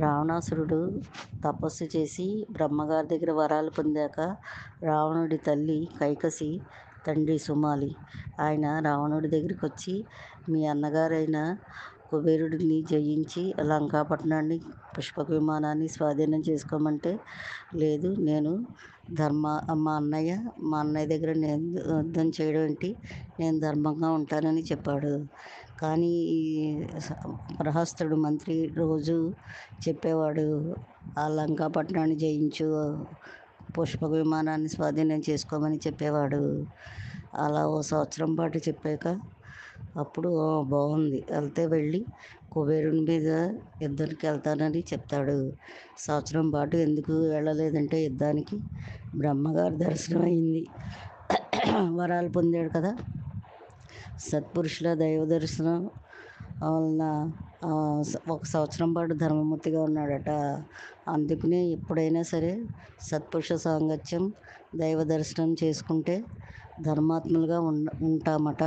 రావణాసురుడు తపస్సు చేసి బ్రహ్మగారి దగ్గర వరాలు పొందాక రావణుడి తల్లి కైకసి, తండ్రి సుమాలి ఆయన రావణుడి దగ్గరికి వచ్చి, మీ అన్నగారైన కుబేరుడిని జయించి లంకాపట్టణాన్ని, పుష్పక విమానాన్ని స్వాధీనం చేసుకోమంటే, లేదు నేను మా అన్నయ్య దగ్గర నేను యుద్ధం చేయడం ఏంటి, నేను ధర్మంగా ఉంటానని చెప్పాడు. కానీ ఈ ప్రహస్తుడు మంత్రి రోజు చెప్పేవాడు, ఆ లంకాపట్టణాన్ని జయించు, పుష్పక విమానాన్ని స్వాధీనం చేసుకోమని చెప్పేవాడు. అలా ఓ సంవత్సరం పాటు చెప్పాక అప్పుడు బాగుంది, వెళ్తే వెళ్ళి కుబేరుని మీద యుద్ధానికి వెళ్తానని చెప్తాడు. సంవత్సరం పాటు ఎందుకు వెళ్ళలేదంటే, యుద్ధానికి బ్రహ్మగారి దర్శనం అయింది. వరాలు పొందాడు కదా, సత్పురుషుల దైవ దర్శనం వలన ఒక సంవత్సరం పాటు ధర్మమూర్తిగా ఉన్నాడట. అందుకనే ఎప్పుడైనా సరే సత్పురుష సాంగత్యం, దైవ దర్శనం చేసుకుంటే ధర్మాత్ములుగా ఉంటామట.